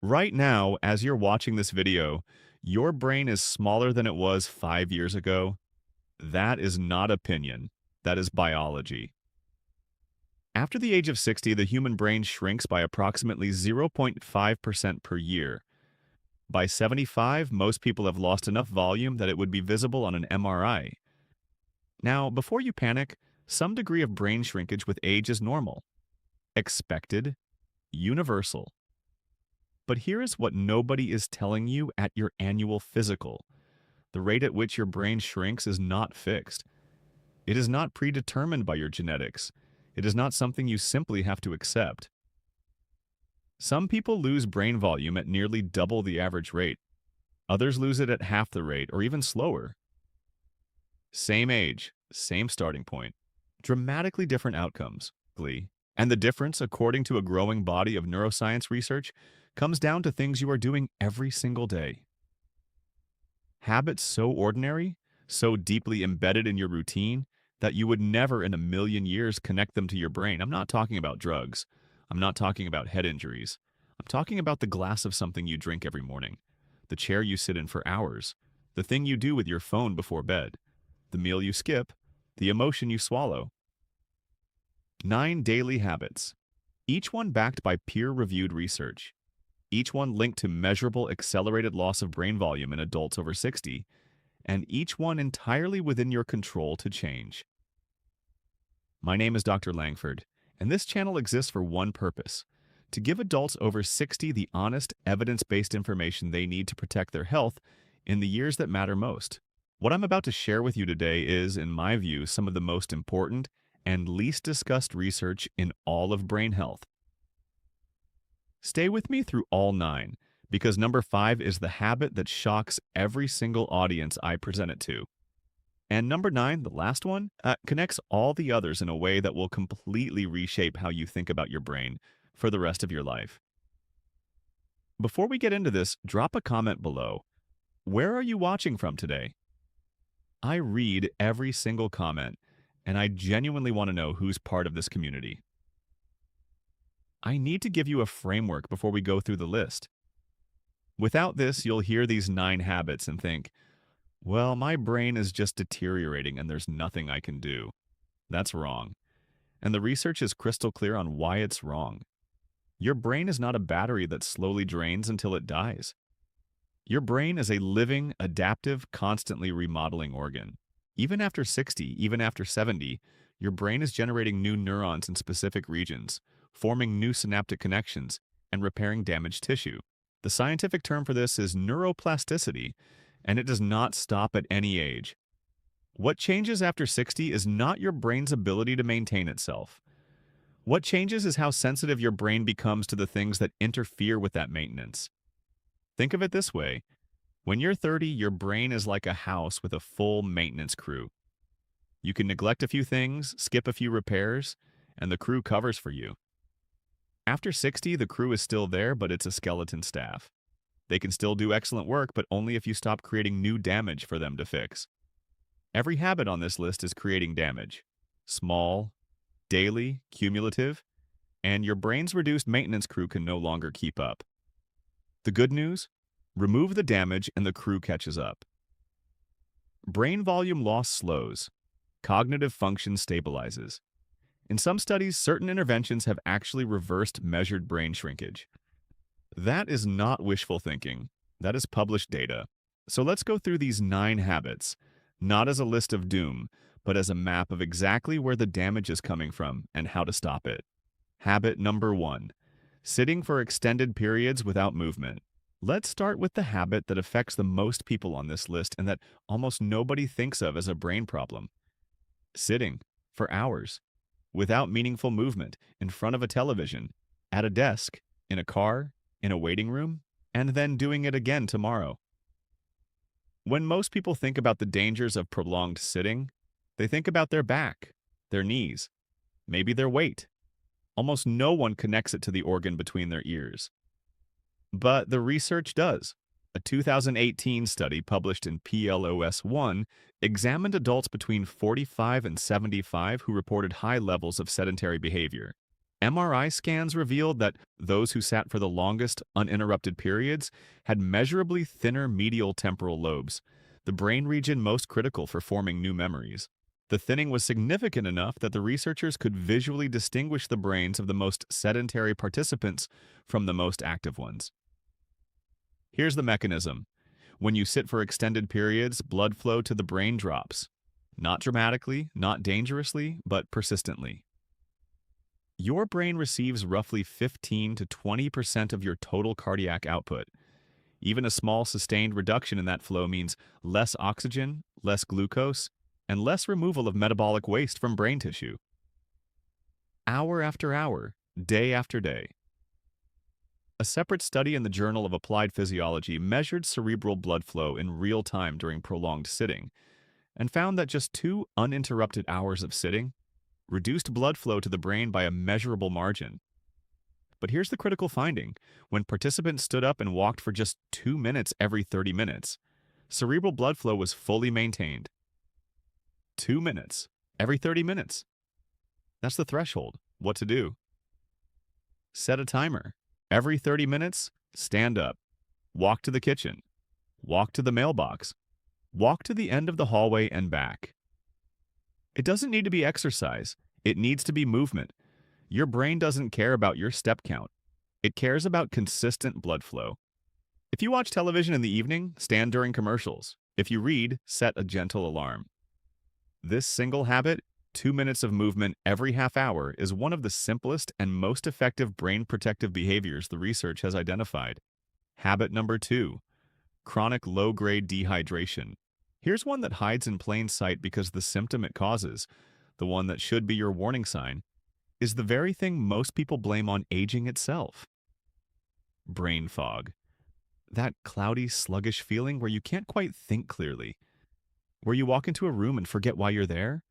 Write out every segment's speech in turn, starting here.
Right now, as you're watching this video, your brain is smaller than it was 5 years ago. That is not opinion. That is biology. After the age of 60, the human brain shrinks by approximately 0.5% per year. By 75, most people have lost enough volume that it would be visible on an MRI. Now, before you panic, some degree of brain shrinkage with age is normal, expected, universal. But here is what nobody is telling you at your annual physical. The rate at which your brain shrinks is not fixed. It is not predetermined by your genetics. It is not something you simply have to accept. Some people lose brain volume at nearly double the average rate. Others lose it at half the rate or even slower. Same age, same starting point. Dramatically different outcomes, Glee. And the difference, according to a growing body of neuroscience research, comes down to things you are doing every single day. Habits so ordinary, so deeply embedded in your routine, that you would never in a million years connect them to your brain. I'm not talking about drugs. I'm not talking about head injuries. I'm talking about the glass of something you drink every morning, the chair you sit in for hours, the thing you do with your phone before bed, the meal you skip, the emotion you swallow. 9 daily habits, each one backed by peer-reviewed research, each one linked to measurable accelerated loss of brain volume in adults over 60, and each one entirely within your control to change. My name is Dr. Langford, and this channel exists for one purpose: to give adults over 60 the honest, evidence-based information they need to protect their health in the years that matter most. What I'm about to share with you today is, in my view, some of the most important and least discussed research in all of brain health. Stay with me through all 9, because number 5 is the habit that shocks every single audience I present it to. And number 9, the last one, connects all the others in a way that will completely reshape how you think about your brain for the rest of your life. Before we get into this, drop a comment below. Where are you watching from today? I read every single comment, and I genuinely want to know who's part of this community. I need to give you a framework before we go through the list. Without this, you'll hear these 9 habits and think, well, my brain is just deteriorating and there's nothing I can do. That's wrong. And the research is crystal clear on why it's wrong. Your brain is not a battery that slowly drains until it dies. Your brain is a living, adaptive, constantly remodeling organ. Even after 60, even after 70, your brain is generating new neurons in specific regions, forming new synaptic connections, and repairing damaged tissue. The scientific term for this is neuroplasticity, and it does not stop at any age. What changes after 60 is not your brain's ability to maintain itself. What changes is how sensitive your brain becomes to the things that interfere with that maintenance. Think of it this way. When you're 30, your brain is like a house with a full maintenance crew. You can neglect a few things, skip a few repairs, and the crew covers for you. After 60, the crew is still there, but it's a skeleton staff. They can still do excellent work, but only if you stop creating new damage for them to fix. Every habit on this list is creating damage. Small, daily, cumulative, and your brain's reduced maintenance crew can no longer keep up. The good news? Remove the damage and the crew catches up. Brain volume loss slows. Cognitive function stabilizes. In some studies, certain interventions have actually reversed measured brain shrinkage. That is not wishful thinking. That is published data. So let's go through these 9 habits, not as a list of doom, but as a map of exactly where the damage is coming from and how to stop it. Habit number 1, sitting for extended periods without movement. Let's start with the habit that affects the most people on this list and that almost nobody thinks of as a brain problem. Sitting for hours, without meaningful movement, in front of a television, at a desk, in a car, in a waiting room, and then doing it again tomorrow. When most people think about the dangers of prolonged sitting, they think about their back, their knees, maybe their weight. Almost no one connects it to the organ between their ears. But the research does. A 2018 study published in PLOS One examined adults between 45 and 75 who reported high levels of sedentary behavior. MRI scans revealed that those who sat for the longest uninterrupted periods had measurably thinner medial temporal lobes, the brain region most critical for forming new memories. The thinning was significant enough that the researchers could visually distinguish the brains of the most sedentary participants from the most active ones. Here's the mechanism. When you sit for extended periods, blood flow to the brain drops. Not dramatically, not dangerously, but persistently. Your brain receives roughly 15 to 20% of your total cardiac output. Even a small sustained reduction in that flow means less oxygen, less glucose, and less removal of metabolic waste from brain tissue. Hour after hour, day after day. A separate study in the Journal of Applied Physiology measured cerebral blood flow in real time during prolonged sitting and found that just 2 uninterrupted hours of sitting reduced blood flow to the brain by a measurable margin. But here's the critical finding. When participants stood up and walked for just 2 minutes every 30 minutes, cerebral blood flow was fully maintained. 2 minutes every 30 minutes. That's the threshold. What to do? Set a timer. Every 30 minutes, stand up. Walk to the kitchen. Walk to the mailbox. Walk to the end of the hallway and back. It doesn't need to be exercise. It needs to be movement. Your brain doesn't care about your step count. It cares about consistent blood flow. If you watch television in the evening, stand during commercials. If you read, set a gentle alarm. This single habit, 2 minutes of movement every half hour, is one of the simplest and most effective brain protective behaviors the research has identified. Habit number 2, chronic low-grade dehydration. Here's one that hides in plain sight because the symptom it causes, the one that should be your warning sign, is the very thing most people blame on aging itself. Brain fog. That cloudy, sluggish feeling where you can't quite think clearly. Where you walk into a room and forget why you're there.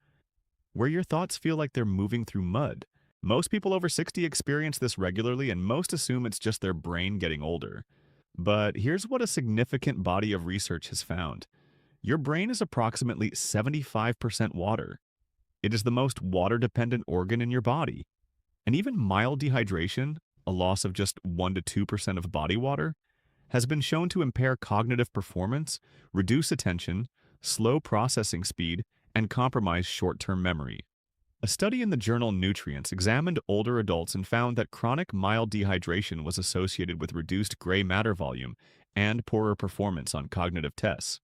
Where your thoughts feel like they're moving through mud. Most people over 60 experience this regularly, and most assume it's just their brain getting older. But here's what a significant body of research has found. Your brain is approximately 75% water. It is the most water-dependent organ in your body. And even mild dehydration, a loss of just 1 to 2% of body water, has been shown to impair cognitive performance, reduce attention, slow processing speed, and compromise short-term memory. A study in the journal Nutrients examined older adults and found that chronic mild dehydration was associated with reduced gray matter volume and poorer performance on cognitive tests.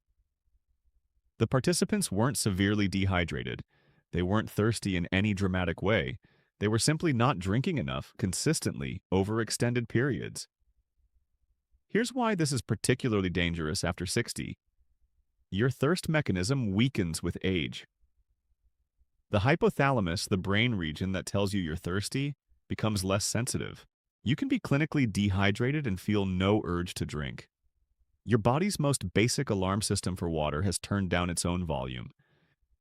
The participants weren't severely dehydrated. They weren't thirsty in any dramatic way. They were simply not drinking enough consistently over extended periods. Here's why this is particularly dangerous after 60. Your thirst mechanism weakens with age. The hypothalamus, the brain region that tells you you're thirsty, becomes less sensitive. You can be clinically dehydrated and feel no urge to drink. Your body's most basic alarm system for water has turned down its own volume.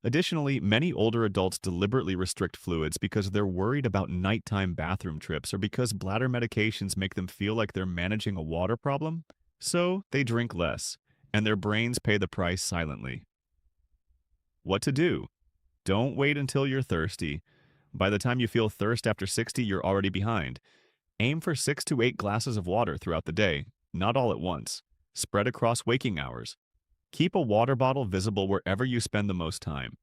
Additionally, many older adults deliberately restrict fluids because they're worried about nighttime bathroom trips or because bladder medications make them feel like they're managing a water problem. So they drink less, and their brains pay the price silently. What to do? Don't wait until you're thirsty. By the time you feel thirst after 60, you're already behind. Aim for 6 to 8 glasses of water throughout the day, not all at once. Spread across waking hours. Keep a water bottle visible wherever you spend the most time.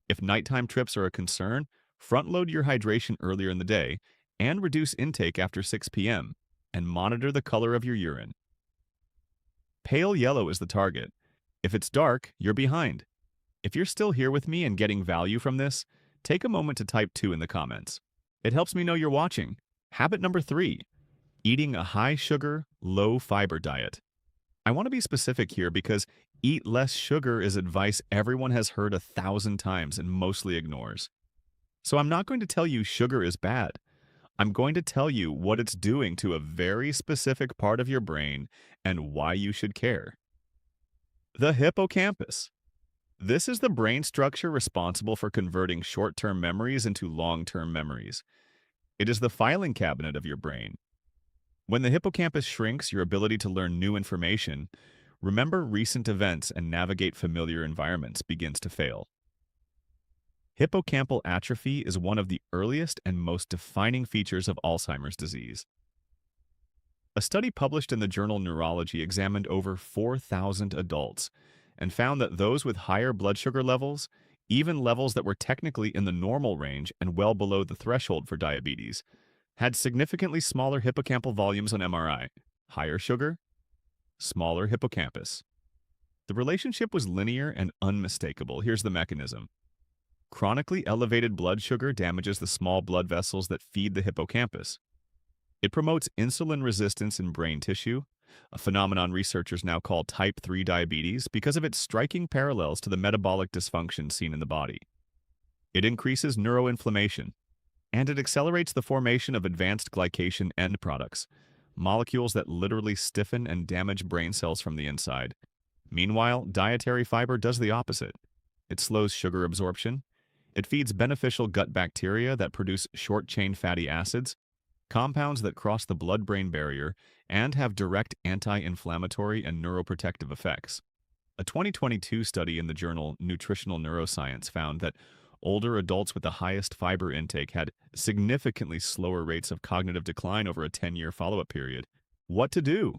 If nighttime trips are a concern, front-load your hydration earlier in the day and reduce intake after 6 p.m. and monitor the color of your urine. Pale yellow is the target. If it's dark, you're behind. If you're still here with me and getting value from this, take a moment to type 2 in the comments. It helps me know you're watching. Habit number 3, eating a high-sugar, low-fiber diet. I want to be specific here because eat less sugar is advice everyone has heard 1,000 times and mostly ignores. So I'm not going to tell you sugar is bad. I'm going to tell you what it's doing to a very specific part of your brain and why you should care. The hippocampus. This is the brain structure responsible for converting short-term memories into long-term memories. It is the filing cabinet of your brain. When the hippocampus shrinks, your ability to learn new information, remember recent events, and navigate familiar environments begins to fail. Hippocampal atrophy is one of the earliest and most defining features of Alzheimer's disease. A study published in the journal Neurology examined over 4,000 adults and found that those with higher blood sugar levels, even levels that were technically in the normal range and well below the threshold for diabetes, had significantly smaller hippocampal volumes on MRI. Higher sugar, smaller hippocampus. The relationship was linear and unmistakable. Here's the mechanism. Chronically elevated blood sugar damages the small blood vessels that feed the hippocampus. It promotes insulin resistance in brain tissue, a phenomenon researchers now call type 3 diabetes because of its striking parallels to the metabolic dysfunction seen in the body. It increases neuroinflammation, and it accelerates the formation of advanced glycation end products, molecules that literally stiffen and damage brain cells from the inside. Meanwhile, dietary fiber does the opposite. It slows sugar absorption. It feeds beneficial gut bacteria that produce short-chain fatty acids, compounds that cross the blood-brain barrier and have direct anti-inflammatory and neuroprotective effects. A 2022 study in the journal Nutritional Neuroscience found that older adults with the highest fiber intake had significantly slower rates of cognitive decline over a 10-year follow-up period. What to do?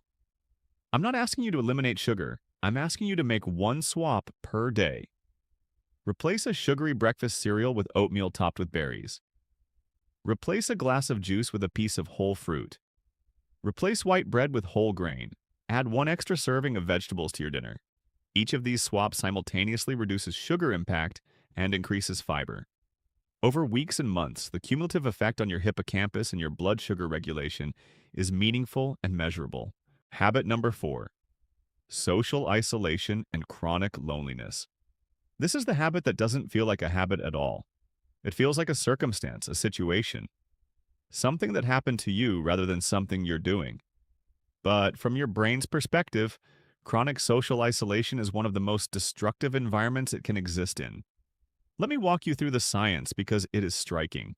I'm not asking you to eliminate sugar. I'm asking you to make one swap per day. Replace a sugary breakfast cereal with oatmeal topped with berries. Replace a glass of juice with a piece of whole fruit. Replace white bread with whole grain. Add one extra serving of vegetables to your dinner. Each of these swaps simultaneously reduces sugar impact and increases fiber. Over weeks and months, the cumulative effect on your hippocampus and your blood sugar regulation is meaningful and measurable. Habit number 4. Social isolation and chronic loneliness. This is the habit that doesn't feel like a habit at all. It feels like a circumstance, a situation. Something that happened to you rather than something you're doing. But from your brain's perspective, chronic social isolation is one of the most destructive environments it can exist in. Let me walk you through the science because it is striking.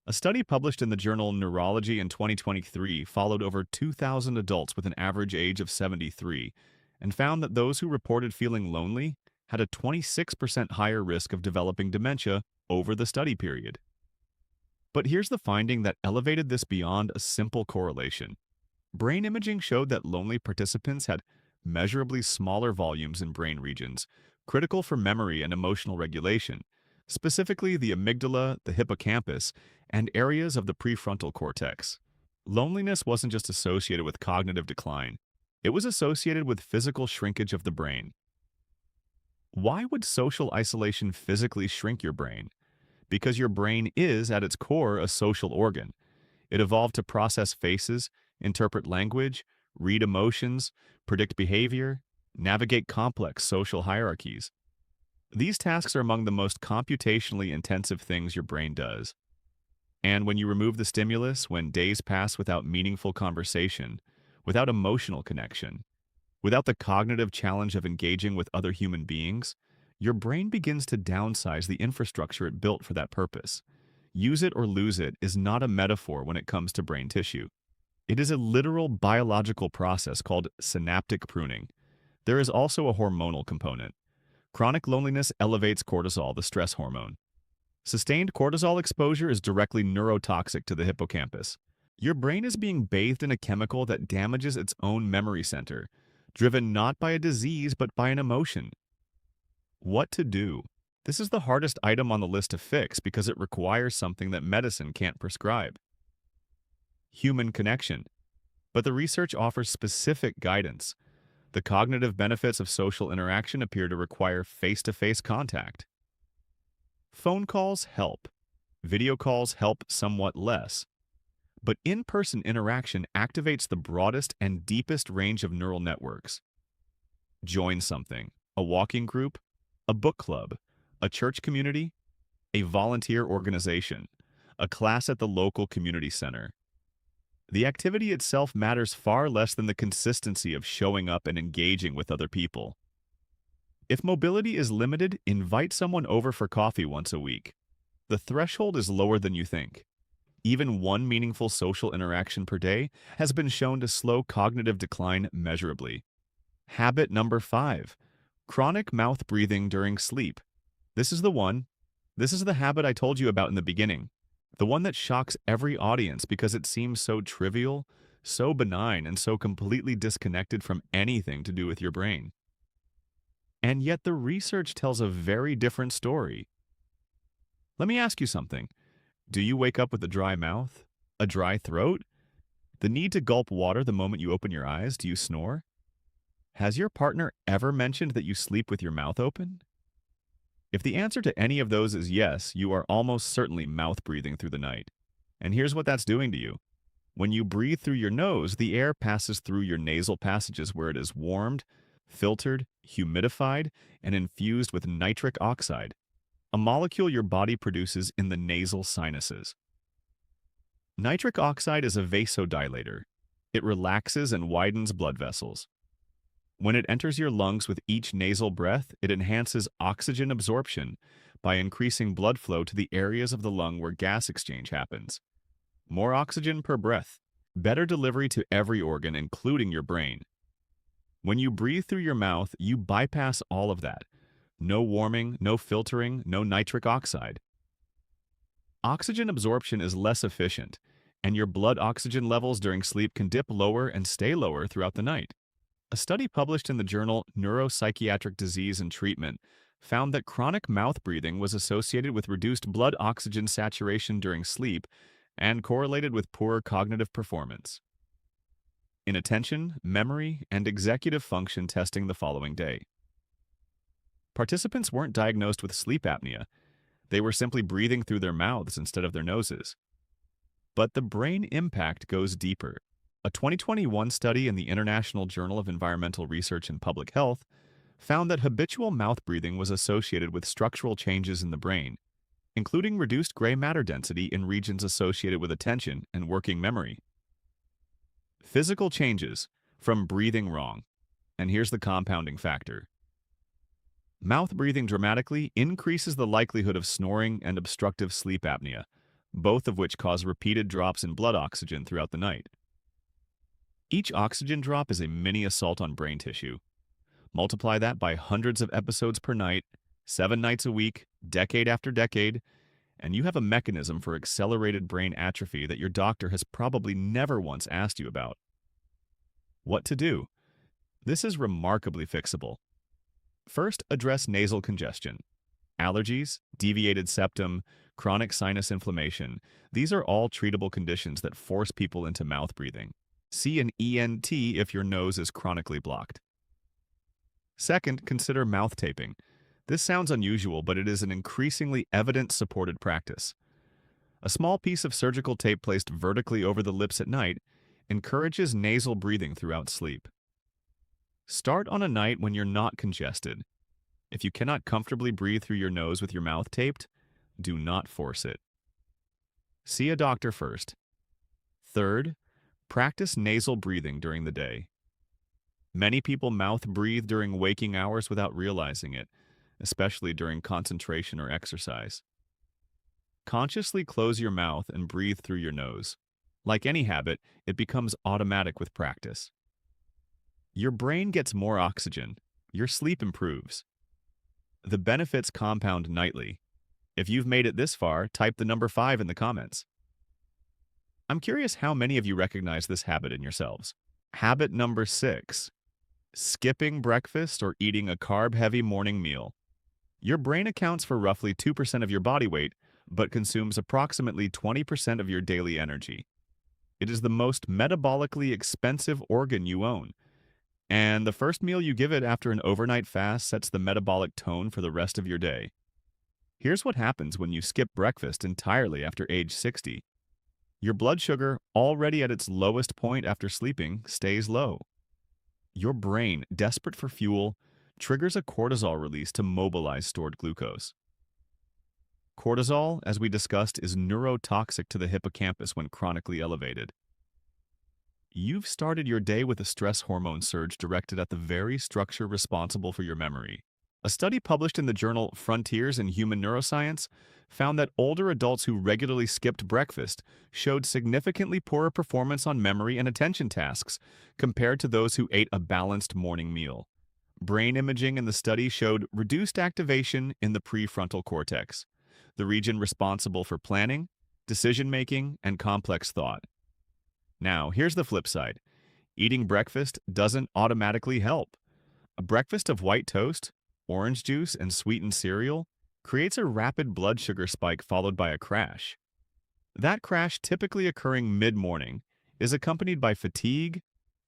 A study published in the journal Neurology in 2023 followed over 2,000 adults with an average age of 73 and found that those who reported feeling lonely had a 26% higher risk of developing dementia over the study period. But here's the finding that elevated this beyond a simple correlation. Brain imaging showed that lonely participants had measurably smaller volumes in brain regions critical for memory and emotional regulation, specifically the amygdala, the hippocampus, and areas of the prefrontal cortex. Loneliness wasn't just associated with cognitive decline. It was associated with physical shrinkage of the brain. Why would social isolation physically shrink your brain? Because your brain is, at its core, a social organ. It evolved to process faces, interpret language, read emotions, predict behavior, navigate complex social hierarchies. These tasks are among the most computationally intensive things your brain does. And when you remove the stimulus, when days pass without meaningful conversation, without emotional connection, without the cognitive challenge of engaging with other human beings, your brain begins to downsize the infrastructure it built for that purpose. Use it or lose it is not a metaphor when it comes to brain tissue. It is a literal biological process called synaptic pruning. There is also a hormonal component. Chronic loneliness elevates cortisol, the stress hormone. Sustained cortisol exposure is directly neurotoxic to the hippocampus. Your brain is being bathed in a chemical that damages its own memory center, driven not by a disease but by an emotion. What to do? This is the hardest item on the list to fix because it requires something that medicine can't prescribe. Human connection. But the research offers specific guidance. The cognitive benefits of social interaction appear to require face-to-face contact. Phone calls help. Video calls help somewhat less. But in-person interaction activates the broadest and deepest range of neural networks. Join something, a walking group, a book club, a church community, a volunteer organization, a class at the local community center. The activity itself matters far less than the consistency of showing up and engaging with other people. If mobility is limited, invite someone over for coffee once a week. The threshold is lower than you think. Even one meaningful social interaction per day has been shown to slow cognitive decline measurably. Habit number 5. Chronic mouth breathing during sleep. This is the one. This is the habit I told you about in the beginning, the one that shocks every audience because it seems so trivial, so benign, and so completely disconnected from anything to do with your brain. And yet the research tells a very different story. Let me ask you something. Do you wake up with a dry mouth? A dry throat? The need to gulp water the moment you open your eyes? Do you snore? Has your partner ever mentioned that you sleep with your mouth open? If the answer to any of those is yes, you are almost certainly mouth breathing through the night. And here's what that's doing to you. When you breathe through your nose, the air passes through your nasal passages where it is warmed, filtered, humidified, and infused with nitric oxide, a molecule your body produces in the nasal sinuses. Nitric oxide is a vasodilator. It relaxes and widens blood vessels. When it enters your lungs with each nasal breath, it enhances oxygen absorption by increasing blood flow to the areas of the lung where gas exchange happens. More oxygen per breath, better delivery to every organ, including your brain. When you breathe through your mouth, you bypass all of that. No warming, no filtering, no nitric oxide. Oxygen absorption is less efficient, and your blood oxygen levels during sleep can dip lower and stay lower throughout the night. A study published in the journal Neuropsychiatric Disease and Treatment found that chronic mouth breathing was associated with reduced blood oxygen saturation during sleep and correlated with poorer cognitive performance. In attention, memory, and executive function testing the following day, participants weren't diagnosed with sleep apnea. They were simply breathing through their mouths instead of their noses. But the brain impact goes deeper. A 2021 study in the International Journal of Environmental Research and Public Health found that habitual mouth breathing was associated with structural changes in the brain, including reduced gray matter density in regions associated with attention and working memory. Physical changes from breathing wrong. And here's the compounding factor. Mouth breathing dramatically increases the likelihood of snoring and obstructive sleep apnea, both of which cause repeated drops in blood oxygen throughout the night. Each oxygen drop is a mini assault on brain tissue. Multiply that by hundreds of episodes per night, 7 nights a week, decade after decade, and you have a mechanism for accelerated brain atrophy that your doctor has probably never once asked you about. What to do? This is remarkably fixable. First, address nasal congestion. Allergies, deviated septum, chronic sinus inflammation, these are all treatable conditions that force people into mouth breathing. See an ENT if your nose is chronically blocked. Second, consider mouth taping. This sounds unusual, but it is an increasingly evidence-supported practice. A small piece of surgical tape placed vertically over the lips at night encourages nasal breathing throughout sleep. Start on a night when you're not congested. If you cannot comfortably breathe through your nose with your mouth taped, do not force it. See a doctor first. Third, practice nasal breathing during the day. Many people mouth breathe during waking hours without realizing it, especially during concentration or exercise. Consciously close your mouth and breathe through your nose. Like any habit, it becomes automatic with practice. Your brain gets more oxygen. Your sleep improves. The benefits compound nightly. If you've made it this far, type the number 5 in the comments. I'm curious how many of you recognize this habit in yourselves. Habit number 6. Skipping breakfast or eating a carb-heavy morning meal. Your brain accounts for roughly 2% of your body weight, but consumes approximately 20% of your daily energy. It is the most metabolically expensive organ you own, and the first meal you give it after an overnight fast sets the metabolic tone for the rest of your day. Here's what happens when you skip breakfast entirely after age 60. Your blood sugar, already at its lowest point after sleeping, stays low. Your brain, desperate for fuel, triggers a cortisol release to mobilize stored glucose. Cortisol, as we discussed, is neurotoxic to the hippocampus when chronically elevated. You've started your day with a stress hormone surge directed at the very structure responsible for your memory. A study published in the journal Frontiers in Human Neuroscience found that older adults who regularly skipped breakfast showed significantly poorer performance on memory and attention tasks compared to those who ate a balanced morning meal. Brain imaging in the study showed reduced activation in the prefrontal cortex, the region responsible for planning, decision-making, and complex thought. Now, here's the flip side. Eating breakfast doesn't automatically help. A breakfast of white toast, orange juice, and sweetened cereal creates a rapid blood sugar spike followed by a crash. That crash, typically occurring mid-morning, is accompanied by fatigue,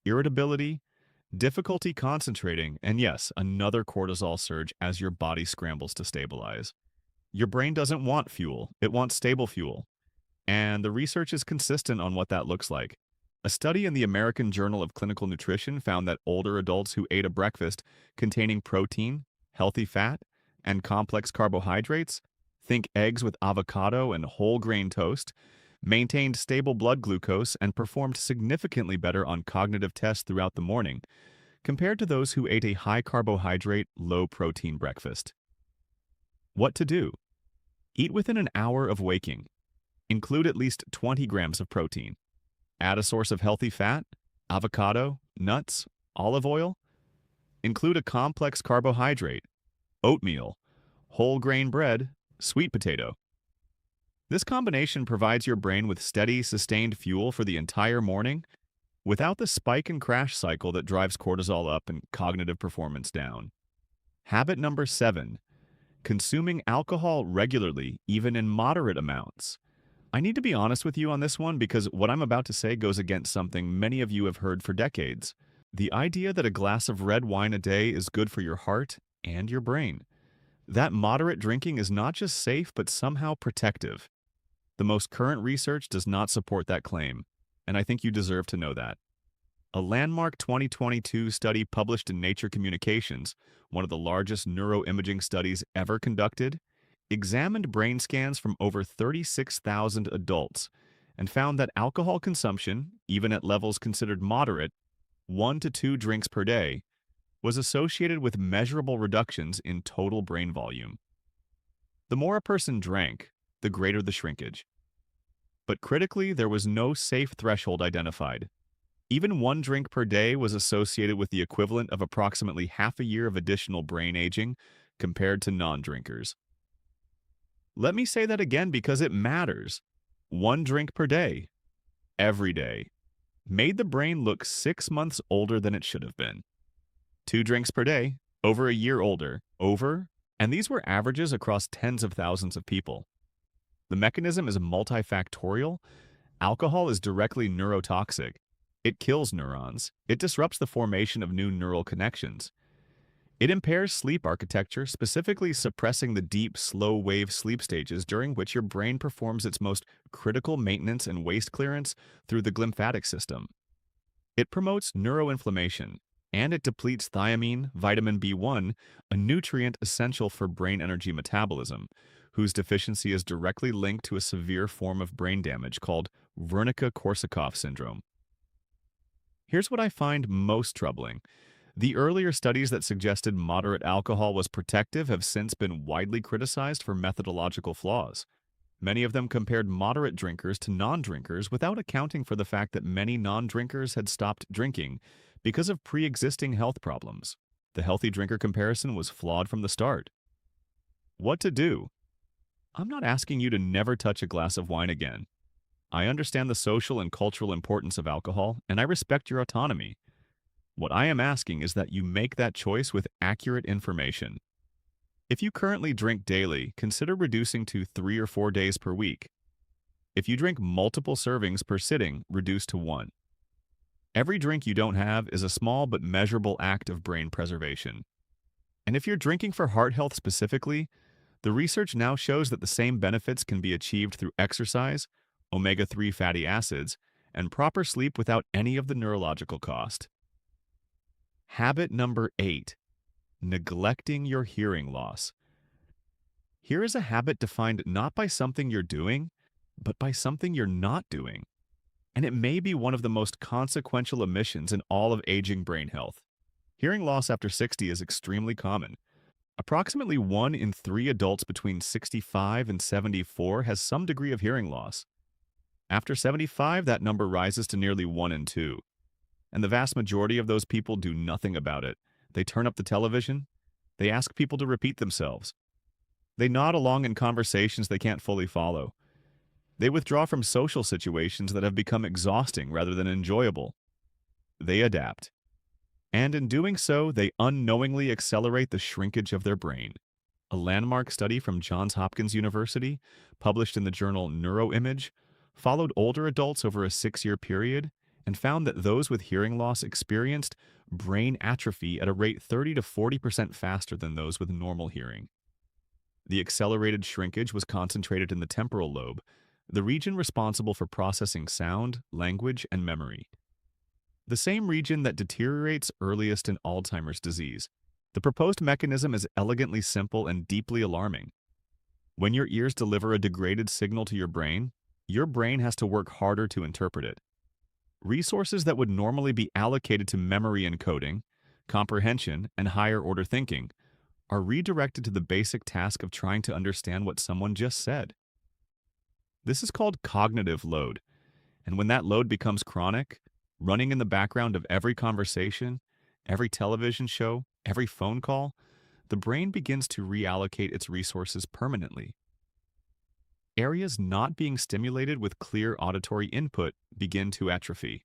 irritability, difficulty concentrating, and yes, another cortisol surge as your body scrambles to stabilize. Your brain doesn't want fuel, it wants stable fuel. And the research is consistent on what that looks like. A study in the American Journal of Clinical Nutrition found that older adults who ate a breakfast containing protein, healthy fat, and complex carbohydrates, think eggs with avocado and whole grain toast, maintained stable blood glucose and performed significantly better on cognitive tests throughout the morning, compared to those who ate a high carbohydrate, low protein breakfast. What to do? Eat within an hour of waking. Include at least 20 grams of protein. Add a source of healthy fat, avocado, nuts, olive oil. Include a complex carbohydrate, oatmeal, whole grain bread, sweet potato. This combination provides your brain with steady, sustained fuel for the entire morning without the spike and crash cycle that drives cortisol up and cognitive performance down. Habit number 7, consuming alcohol regularly, even in moderate amounts. I need to be honest with you on this one because what I'm about to say goes against something many of you have heard for decades. The idea that a glass of red wine a day is good for your heart and your brain. That moderate drinking is not just safe but somehow protective. The most current research does not support that claim, and I think you deserve to know that. A landmark 2022 study published in Nature Communications, one of the largest neuroimaging studies ever conducted, examined brain scans from over 36,000 adults and found that alcohol consumption, even at levels considered moderate, 1 to 2 drinks per day, was associated with measurable reductions in total brain volume. The more a person drank, the greater the shrinkage. But critically, there was no safe threshold identified. Even 1 drink per day was associated with the equivalent of approximately half a year of additional brain aging compared to non-drinkers. Let me say that again because it matters. 1 drink per day, every day, made the brain look 6 months older than it should have been. 2 drinks per day, over a year older, and these were averages across tens of thousands of people. The mechanism is multifactorial. Alcohol is directly neurotoxic. It kills neurons. It disrupts the formation of new neural connections. It impairs sleep architecture, specifically suppressing the deep, slow-wave sleep stages during which your brain performs its most critical maintenance and waste clearance through the glymphatic system. It promotes neuroinflammation, and it depletes thiamine, vitamin B1, a nutrient essential for brain energy metabolism, whose deficiency is directly linked to a severe form of brain damage called Wernicke-Korsakoff syndrome. Here's what I find most troubling. The earlier studies that suggested moderate alcohol was protective have since been widely criticized for methodological flaws. Many of them compared moderate drinkers to non-drinkers without accounting for the fact that many non-drinkers had stopped drinking because of pre-existing health problems. The healthy drinker comparison was flawed from the start. What to do? I'm not asking you to never touch a glass of wine again. I understand the social and cultural importance of alcohol, and I respect your autonomy. What I am asking is that you make that choice with accurate information. If you currently drink daily, consider reducing to 3 or 4 days per week. If you drink multiple servings per sitting, reduce to 1. Every drink you don't have is a small but measurable act of brain preservation. And if you're drinking for heart health specifically, the research now shows that the same benefits can be achieved through exercise, omega-3 fatty acids, and proper sleep without any of the neurological cost. Habit number 8, neglecting your hearing loss. Here is a habit defined not by something you're doing, but by something you're not doing. And it may be one of the most consequential omissions in all of aging brain health. Hearing loss after 60 is extremely common. Approximately 1 in 3 adults between 65 and 74 has some degree of hearing loss. After 75, that number rises to nearly 1 in 2. And the vast majority of those people do nothing about it. They turn up the television. They ask people to repeat themselves. They nod along in conversations they can't fully follow. They withdraw from social situations that have become exhausting rather than enjoyable. They adapt. And in doing so, they unknowingly accelerate the shrinkage of their brain. A landmark study from Johns Hopkins University, published in the journal Neuroimage, followed older adults over a 6-year period and found that those with hearing loss experienced brain atrophy at a rate 30 to 40% faster than those with normal hearing. The accelerated shrinkage was concentrated in the temporal lobe, the region responsible for processing sound, language, and memory. The same region that deteriorates earliest in Alzheimer's disease. The proposed mechanism is elegantly simple and deeply alarming. When your ears deliver a degraded signal to your brain has to work harder to interpret it. Resources that would normally be allocated to memory encoding, comprehension, and higher-order thinking are redirected to the basic task of trying to understand what someone just said. This is called cognitive load, and when that load becomes chronic, running in the background of every conversation, every television show, every phone call, the brain begins to reallocate its resources permanently. Areas not being stimulated with clear auditory input begin to atrophy.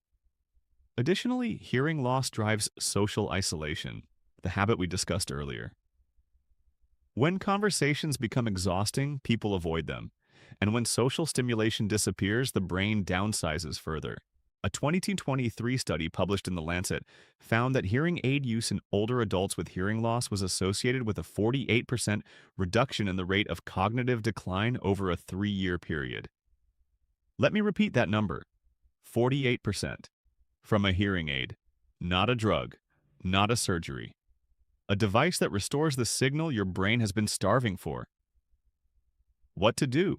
Additionally, hearing loss drives social isolation, the habit we discussed earlier. When conversations become exhausting, people avoid them. And when social stimulation disappears, the brain downsizes further. A 2023 study published in The Lancet found that hearing aid use in older adults with hearing loss was associated with a 48% reduction in the rate of cognitive decline over a 3-year period. Let me repeat that number. 48% from a hearing aid, not a drug, not a surgery. A device that restores the signal your brain has been starving for. What to do?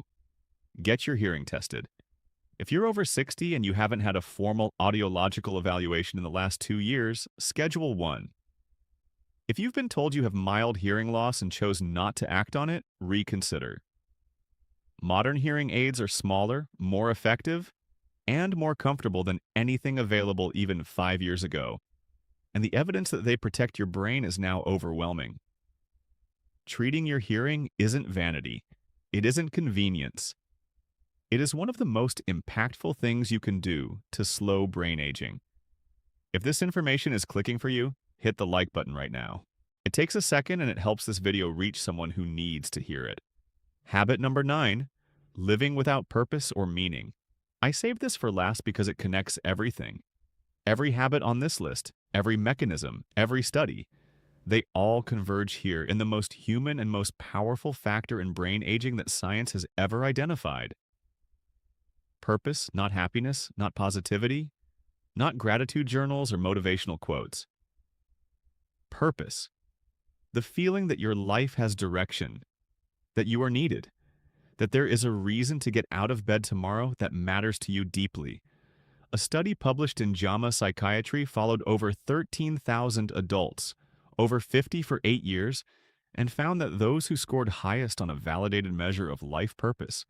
Get your hearing tested. If you're over 60 and you haven't had a formal audiological evaluation in the last 2 years, schedule one. If you've been told you have mild hearing loss and chose not to act on it, reconsider. Modern hearing aids are smaller, more effective, and more comfortable than anything available even 5 years ago. And the evidence that they protect your brain is now overwhelming. Treating your hearing isn't vanity. It isn't convenience. It is one of the most impactful things you can do to slow brain aging. If this information is clicking for you, hit the like button right now. It takes a second and it helps this video reach someone who needs to hear it. Habit number 9, living without purpose or meaning. I saved this for last because it connects everything. Every habit on this list, every mechanism, every study, they all converge here in the most human and most powerful factor in brain aging that science has ever identified. Purpose, not happiness, not positivity, not gratitude journals or motivational quotes. Purpose. The feeling that your life has direction, that you are needed, that there is a reason to get out of bed tomorrow that matters to you deeply. A study published in JAMA Psychiatry followed over 13,000 adults, over 50 for 8 years, and found that those who scored highest on a validated measure of life purpose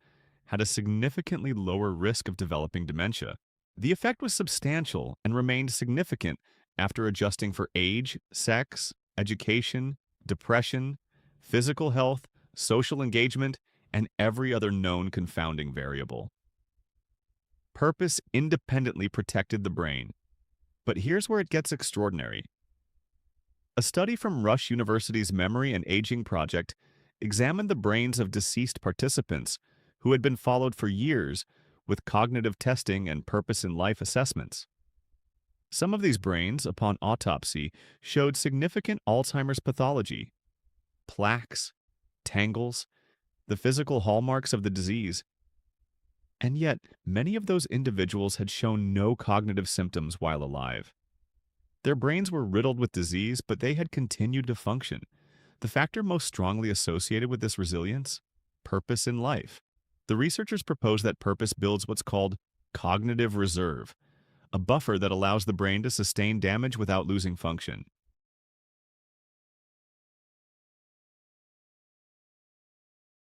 had a significantly lower risk of developing dementia. The effect was substantial and remained significant after adjusting for age, sex, education, depression, physical health, social engagement, and every other known confounding variable. Purpose independently protected the brain. But here's where it gets extraordinary. A study from Rush University's Memory and Aging Project examined the brains of deceased participants who had been followed for years with cognitive testing and purpose in life assessments. Some of these brains, upon autopsy, showed significant Alzheimer's pathology, plaques, tangles, the physical hallmarks of the disease. And yet, many of those individuals had shown no cognitive symptoms while alive. Their brains were riddled with disease, but they had continued to function. The factor most strongly associated with this resilience? Purpose in life. The researchers proposed that purpose builds what's called cognitive reserve, a buffer that allows the brain to sustain damage without losing function.